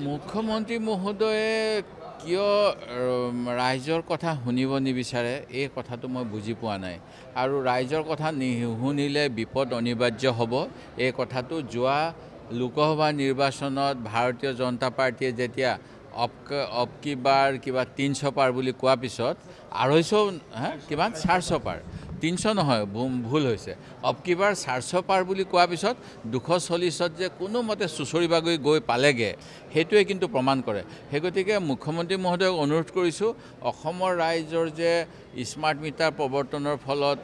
মুখ্যমন্ত্ৰী মহোদয়ে কিয় ৰাইজৰ কথা শুনিব নিবিচাৰে এই কথাটো মই বুজি পোৱা নাই আৰু ৰাইজৰ কথা নুশুনিলে বিপদ অনিবাৰ্য হ'ব এই কথাটো যোৱা লোকসভা নিৰ্বাচনত ভাৰতীয় জনতা পাৰ্টিয়ে যেতিয়া অবকি বাৰ কিবা 300 পাৰ বুলি কোৱাৰ পিছত 250 কিমান 400 পাৰ 300 নহয় ভুল হৈছে অবকি বাৰ 400 পাৰ বুলি কোৱাৰ পিছত 240ত যে কোনো মতে চুচৰি বাগৰি গৈ পালেগে সেইটোৱে কিন্তু প্ৰমাণ কৰে সেই গতিকে মুখ্যমন্ত্ৰী মহোদয়ক অনুৰোধ কৰিছোঁ অসমৰ ৰাইজৰ যে স্মাৰ্ট মিটাৰ প্ৰৱৰ্তনৰ ফলত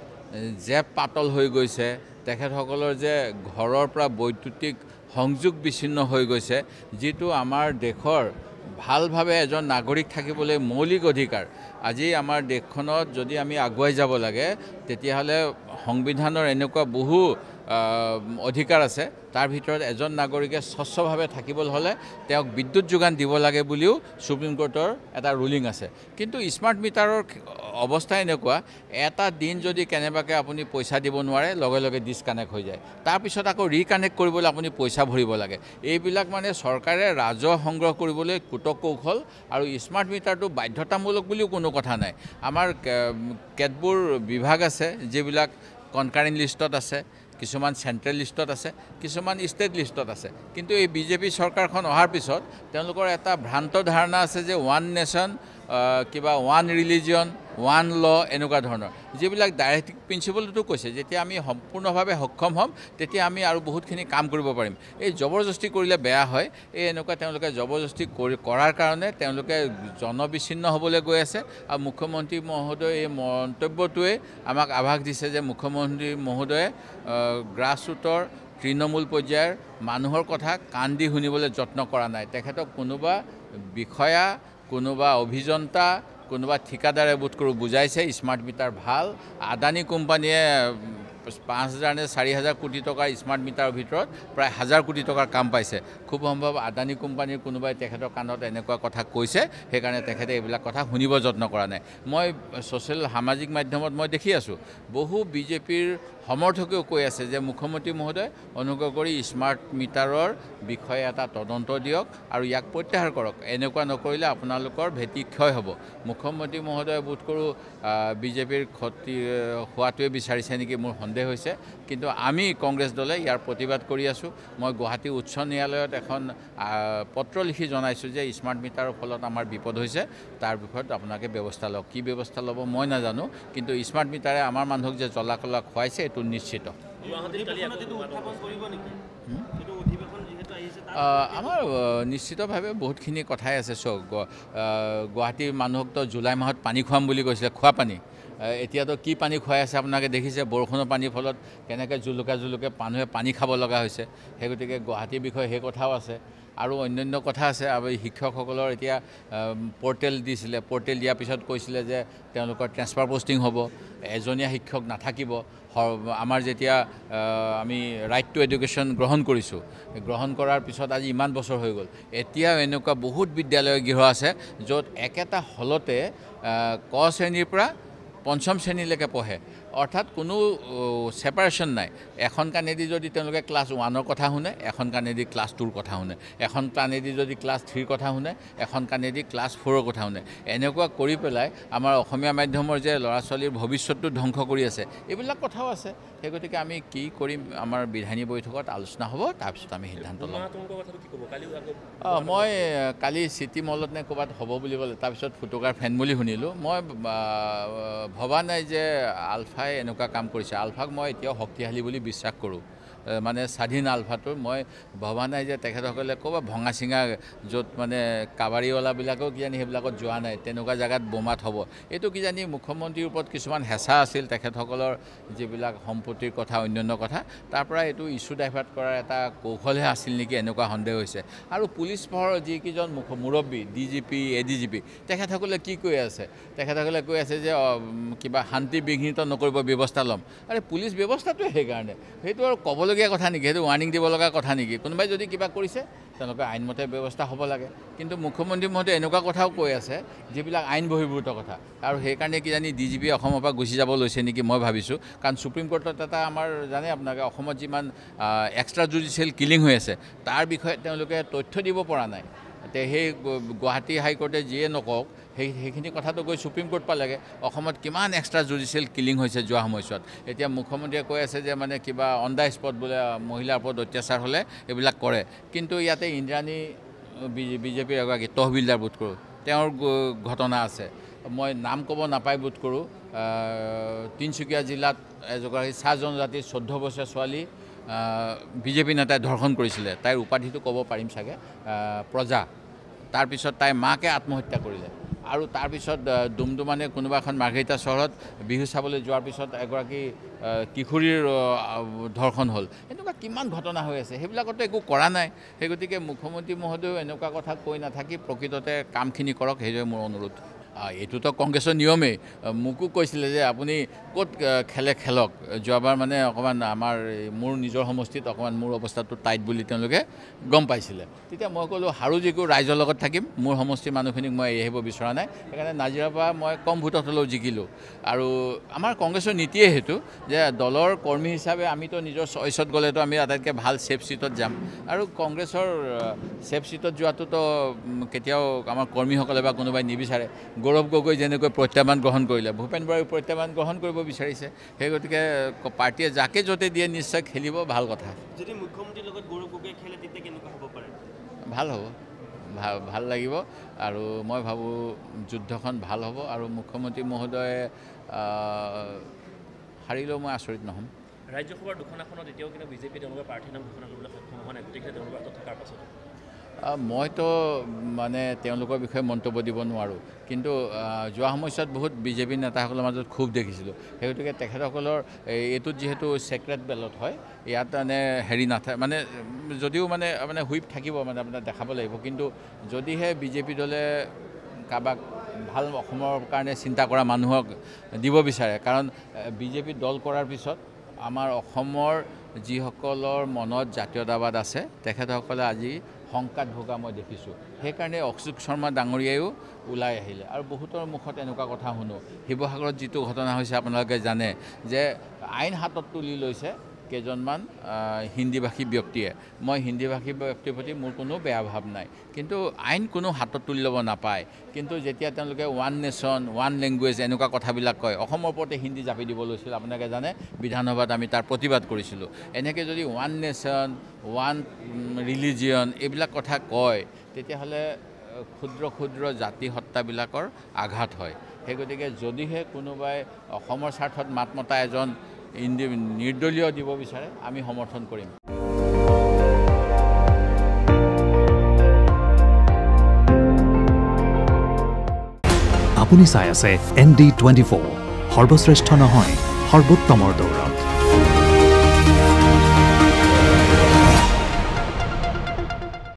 জেপ পাতল হৈ গৈছে তেখেতসকলৰ যে ঘৰৰ পৰা বৈদ্যুতিক সংযোগ বিচ্ছিন্ন হৈ গৈছে যিটো আমাৰ দেশৰ ভালভাৱে এজন নাগৰিক থাকিবলৈ মৌলিক অধিকাৰ আজি আমাৰ দেশখনত যদি আমি আগুৱাই যাব লাগে তেতিয়াহ'লে সংবিধানৰ এনেকুৱা বহু অধিকাৰ আছে তাৰ ভিতৰত এজন নাগৰিকে স্বচ্ছভাৱে থাকিবলৈ হ'লে তেওঁক বিদ্যুৎ যোগান দিব লাগে বুলিও সুপ্ৰিম কোৰ্টৰ এটা ৰুলিং আছে কিন্তু স্মাৰ্ট মিটাৰৰ অৱস্থা এনেকুৱা এটা দিন যদি কেনেবাকৈ আপুনি পইচা দিব নোৱাৰে লগে লগে ডিছকানেক্ট হৈ যায় তাৰপিছত আকৌ ৰিকানেক্ট কৰিবলৈ আপুনি পইচা ভৰিব লাগে এইবিলাক মানে চৰকাৰে ৰাজহ সংগ্ৰহ কৰিবলৈ কুটকৌশল আৰু স্মাৰ্ট মিটাৰটো বাধ্যতামূলক বুলিও কোনো কথা নাই আমাৰ কেতবোৰ বিভাগ আছে যিবিলাক কনকাৰেণ্ট লিষ্টত আছে কিছুমান চেণ্ট্ৰেল লিষ্টত আছে কিছুমান ষ্টেট লিষ্টত আছে কিন্তু এই বিজেপি চৰকাৰখন অহাৰ পিছত তেওঁলোকৰ এটা ভ্ৰান্ত ধাৰণা আছে যে ওৱান নেশ্যন কিবা ওৱান ৰিলিজিয়ন ওৱান ল এনেকুৱা ধৰণৰ যিবিলাক ডাইৰেক্টিভ প্ৰিন্সিপলটো কৈছে যেতিয়া আমি সম্পূৰ্ণভাৱে সক্ষম হ'ম তেতিয়া আমি আৰু বহুতখিনি কাম কৰিব পাৰিম এই জবৰদস্তি কৰিলে বেয়া হয় এই এনেকুৱা তেওঁলোকে জবৰদস্তি কৰাৰ কাৰণে তেওঁলোকে জনবিচ্ছিন্ন হ'বলৈ গৈ আছে আৰু মুখ্যমন্ত্ৰী মহোদয় এই মন্তব্যটোৱে আমাক আভাস দিছে যে মুখ্যমন্ত্ৰী মহোদয়ে গ্ৰাছৰুটৰ তৃণমূল পৰ্যায়ৰ মানুহৰ কথা কাণ দি শুনিবলৈ যত্ন কৰা নাই তেখেতক কোনোবা বিষয়া কোনোবা অভিযন্তা কোনোবা ঠিকাদাৰে বোধ কৰোঁ বুজাইছে স্মাৰ্ট মিটাৰ ভাল আদানী কোম্পানীয়ে 5,000 নে 4,000 কোটি টকাৰ স্মাৰ্ট মিটাৰৰ ভিতৰত প্ৰায় 1,000 কোটি টকাৰ কাম পাইছে খুব সম্ভৱ আদানী কোম্পানীৰ কোনোবাই তেখেতৰ কাণত এনেকুৱা কথা কৈছে সেইকাৰণে তেখেতে এইবিলাক কথা শুনিব যত্ন কৰা নাই মই ছ'চিয়েল সামাজিক মাধ্যমত মই দেখি আছোঁ বহু বিজেপিৰ সমৰ্থকেও কৈ আছে যে মুখ্যমন্ত্ৰী মহোদয় অনুগ্ৰহ কৰি স্মাৰ্ট মিটাৰৰ বিষয়ে এটা তদন্ত দিয়ক আৰু ইয়াক প্ৰত্যাহাৰ কৰক এনেকুৱা নকৰিলে আপোনালোকৰ ভেটি ক্ষয় হ'ব মুখ্যমন্ত্ৰী মহোদয়ে বোধ কৰোঁ বিজেপিৰ ক্ষতি হোৱাটোৱে বিচাৰিছে নেকি মোৰ সন্দেহ হৈছে কিন্তু আমি কংগ্ৰেছ দলে ইয়াৰ প্ৰতিবাদ কৰি আছোঁ মই গুৱাহাটী উচ্চ ন্যায়ালয়ত এখন পত্ৰ লিখি জনাইছোঁ যে স্মাৰ্ট মিটাৰৰ ফলত আমাৰ বিপদ হৈছে তাৰ বিষয়ত আপোনালোকে ব্যৱস্থা লওক কি ব্যৱস্থা ল'ব মই নাজানো কিন্তু স্মাৰ্ট মিটাৰে আমাৰ মানুহক যে জ্বলা-কলা খুৱাইছে এইটো নিশ্চিত আমাৰ নিশ্চিতভাৱে বহুতখিনি কথাই আছে চাওক গুৱাহাটীৰ মানুহকতো জুলাই মাহত পানী খুৱাম বুলি কৈছিলে খোৱা পানী এতিয়াতো কি পানী খুৱাই আছে আপোনালোকে দেখিছে বৰষুণৰ পানীৰ ফলত কেনেকৈ জুলুকে মানুহে পানী খাব লগা হৈছে সেই গতিকে গুৱাহাটীৰ বিষয়ে সেই কথাও আছে আৰু অন্যান্য কথা আছে আৰু শিক্ষকসকলৰ এতিয়া পৰ্টেল দিছিলে পৰ্টেল দিয়াৰ পিছত কৈছিলে যে তেওঁলোকৰ ট্ৰেন্সফাৰ পষ্টিং হ'ব এজনীয়া শিক্ষক নাথাকিব আমাৰ যেতিয়া আমি ৰাইট টু এডুকেশ্যন গ্ৰহণ কৰিছোঁ গ্ৰহণ কৰাৰ পিছত আজি ইমান বছৰ হৈ গ'ল এতিয়াও এনেকুৱা বহুত বিদ্যালয় গৃহ আছে য'ত একেটা হলতে ক শ্ৰেণীৰ পৰা পঞ্চম শ্ৰেণীলৈকে পঢ়ে অৰ্থাৎ কোনো ছেপাৰেশ্যন নাই এখন কাণেদি যদি তেওঁলোকে ক্লাছ 1ৰ কথা শুনে এখন কাণেদি ক্লাছ 2ৰ কথা শুনে এখন কাণেদি যদি ক্লাছ 3ৰ কথা শুনে এখন কাণেদি ক্লাছ 4ৰ কথা শুনে এনেকুৱা কৰি পেলাই আমাৰ অসমীয়া মাধ্যমৰ যে ল'ৰা ছোৱালীৰ ভৱিষ্যতটো ধ্বংস কৰি আছে এইবিলাক কথাও আছে সেই গতিকে আমি কি কৰিম আমাৰ বিধায়িনী বৈঠকত আলোচনা হ'ব তাৰপিছত আমি সিদ্ধান্ত ল'ম মই কালি চিটি মলত নে ক'ৰবাত হ'ব বুলি ক'লে তাৰপিছত ফুটুকাৰ ফেন বুলি শুনিলোঁ মই ভবা নাই যে আলফাই এনেকুৱা কাম কৰিছে আলফাক মই এতিয়াও শক্তিশালী বুলি বিশ্বাস কৰোঁ মানে স্বাধীন আলফাটো মই ভবা নাই যে তেখেতসকলে ক'ৰবাত ভঙা চিঙা য'ত মানে কাবাৰীৱালাবিলাকেও কিজানি সেইবিলাকত যোৱা নাই তেনেকুৱা জেগাত বোমাত হ'ব এইটো কিজানি মুখ্যমন্ত্ৰীৰ ওপৰত কিছুমান হেঁচা আছিল তেখেতসকলৰ যিবিলাক সম্পত্তিৰ কথা অন্যান্য কথা তাৰ পৰা এইটো ইছ্যু ডাইভাৰ্ট কৰাৰ এটা কৌশলহে আছিল নেকি এনেকুৱা সন্দেহ হৈছে আৰু পুলিচ প্ৰহৰৰ যিকেইজন মুৰব্বী DGP ADGP তেখেতসকলে কি কৈ আছে তেখেতসকলে কৈ আছে যে কিবা শান্তি বিঘ্নিত নকৰিব ব্যৱস্থা ল'ম আৰে পুলিচ ব্যৱস্থাটোৱে সেইকাৰণে সেইটো আৰু ক'বলৈ দিবলগীয়া কথা নেকি সেইটো ৱাৰ্ণিং দিব লগা কথা নেকি কোনোবাই যদি কিবা কৰিছে তেওঁলোকে আইনমতে ব্যৱস্থা হ'ব লাগে কিন্তু মুখ্যমন্ত্ৰী মহোদয়ে এনেকুৱা কথাও কৈ আছে যিবিলাক আইন বহিৰ্ভূত কথা আৰু সেইকাৰণে কিজানি DGP অসমৰ পৰা গুচি যাব লৈছে নেকি মই ভাবিছোঁ কাৰণ সুপ্ৰিম কোৰ্টত এটা আমাৰ জানে আপোনালোকে অসমত যিমান এক্সট্ৰা জুডিচিয়েল কিলিং হৈ আছে তাৰ বিষয়ে তেওঁলোকে তথ্য দিব পৰা নাই সেই গুৱাহাটী হাইকোৰ্টে যিয়ে নকওক সেইখিনি কথাটো গৈ সুপ্ৰিম কোৰ্ট পালেগৈ অসমত কিমান এক্সট্ৰা জুডিচিয়েল কিলিং হৈছে যোৱা সময়ছোৱাত এতিয়া মুখ্যমন্ত্ৰীয়ে কৈ আছে যে মানে কিবা অন দ্য স্পট বোলে মহিলাৰ ওপৰত অত্যাচাৰ হ'লে এইবিলাক কৰে কিন্তু ইয়াতে ইন্দ্ৰাণী বিজেপিৰ এগৰাকী তহবিলদাৰ বোধ কৰোঁ তেওঁৰ ঘটনা আছে মই নাম ক'ব নাপাই বোধ কৰোঁ তিনিচুকীয়া জিলাত এগৰাকী চাহ জনজাতিৰ 14 বছৰীয়া ছোৱালী বিজেপি নেতাই ধৰ্ষণ কৰিছিলে তাইৰ উপাধিটো ক'ব পাৰিম চাগে প্ৰজা তাৰপিছত তাইৰ মাকে আত্মহত্যা কৰিলে আৰু তাৰপিছত দুমদুমানে কোনোবা এখন মাৰ্ঘেৰিটা চহৰত বিহু চাবলৈ যোৱাৰ পিছত এগৰাকী কিশোৰীৰ ধৰ্ষণ হ'ল এনেকুৱা কিমান ঘটনা হৈ আছে সেইবিলাকতো একো কৰা নাই সেই গতিকে মুখ্যমন্ত্ৰী মহোদয়েও এনেকুৱা কথা কৈ নাথাকি প্ৰকৃততে কামখিনি কৰক সেইটোৱে মোৰ অনুৰোধ এইটোতো কংগ্ৰেছৰ নিয়মেই মোকো কৈছিলে যে আপুনি ক'ত খেলে খেলক যোৱাবাৰ মানে অকণমান আমাৰ মোৰ নিজৰ সমষ্টিত অকণমান মোৰ অৱস্থাটো টাইট বুলি তেওঁলোকে গম পাইছিলে তেতিয়া মই ক'লোঁ হাৰো জিকো ৰাইজৰ লগত থাকিম মোৰ সমষ্টিৰ মানুহখিনিক মই এৰি আহিব বিচৰা নাই সেইকাৰণে নাজিৰাৰ পৰা মই কম ভোটত হ'লেও জিকিলোঁ আৰু আমাৰ কংগ্ৰেছৰ নীতিয়ে সেইটো যে দলৰ কৰ্মী হিচাপে আমিতো নিজৰ চইচত গ'লেতো আমি আটাইতকৈ ভাল ছেফ ছিটত যাম আৰু কংগ্ৰেছৰ ছেফ ছিটত যোৱাটোতো কেতিয়াও আমাৰ কৰ্মীসকলে বা কোনোবাই নিবিচাৰে গৌৰৱ গগৈ যেনেকৈ প্ৰত্যাহ্বান গ্ৰহণ কৰিলে ভূপেন বৰাই প্ৰত্যাহ্বান গ্ৰহণ কৰিব বিচাৰিছে সেই গতিকে পাৰ্টিয়ে যাকে য'তে দিয়ে নিশ্চয় খেলিব ভাল কথা যদি মুখ্যমন্ত্ৰীৰ লগত গৌৰৱ গগৈ খেলে তেতিয়া কেনেকুৱা হ'ব পাৰে ভাল হ'ব ভাল লাগিব আৰু মই ভাবোঁ যুদ্ধখন ভাল হ'ব আৰু মুখ্যমন্ত্ৰী মহোদয়ে হাৰিলেও মই আচৰিত নহ'ম ৰাজ্যসভাৰ দুখন আসনত এতিয়াও কিন্তু বিজেপি তেওঁলোকৰ প্ৰাৰ্থীৰ নাম ঘোষণা কৰিবলৈ সক্ষম হোৱা নাই গতিকে তেওঁলোকৰ হাতত থকাৰ পাছত মইতো মানে তেওঁলোকৰ বিষয়ে মন্তব্য দিব নোৱাৰোঁ কিন্তু যোৱা সময়ছোৱাত বহুত বিজেপি নেতাসকলৰ মাজত ক্ষোভ দেখিছিলোঁ সেই গতিকে তেখেতসকলৰ এইটোত যিহেতু ছেক্ৰেট বেলট হয় ইয়াত মানে হেৰি নাথাকে মানে যদিও মানে হুইপ থাকিব মানে আপোনাৰ দেখাব লাগিব কিন্তু যদিহে বিজেপি দলে কাৰোবাক ভাল অসমৰ কাৰণে চিন্তা কৰা মানুহক দিব বিচাৰে কাৰণ বিজেপি দল কৰাৰ পিছত আমাৰ অসমৰ যিসকলৰ মনত জাতীয়তাবাদ আছে তেখেতসকলে আজি শংকাত ভোগা মই দেখিছোঁ সেইকাৰণে অশোক শৰ্মা ডাঙৰীয়ায়ো ওলাই আহিলে আৰু বহুতৰ মুখত এনেকুৱা কথা শুনো শিৱসাগৰত যিটো ঘটনা হৈছে আপোনালোকে জানে যে আইন হাতত তুলি লৈছে কেইজনমান হিন্দীভাষী ব্যক্তিয়ে মই হিন্দীভাষী ব্যক্তিৰ প্ৰতি মোৰ কোনো বেয়া ভাৱ নাই কিন্তু আইন কোনো হাতত তুলি ল'ব নাপায় কিন্তু যেতিয়া তেওঁলোকে ওৱান নেশ্যন ওৱান লেংগুৱেজ এনেকুৱা কথাবিলাক কয় অসমৰ ওপৰতে হিন্দী জাপি দিব লৈছিল আপোনালোকে জানে বিধানসভাত আমি তাৰ প্ৰতিবাদ কৰিছিলোঁ এনেকৈ যদি ওৱান নেশ্যন ওৱান ৰিলিজিয়ন এইবিলাক কথা কয় তেতিয়াহ'লে ক্ষুদ্ৰ ক্ষুদ্ৰ জাতি সত্তাবিলাকৰ আঘাত হয় সেই গতিকে যদিহে কোনোবাই অসমৰ স্বাৰ্থত মাত মতা এজন নিৰ্দলীয় দিব বিচাৰে আমি সমৰ্থন কৰিম আপুনি চাই আছে ND24 সৰ্বশ্ৰেষ্ঠ নহয় সৰ্বোত্তমৰ দৌৰত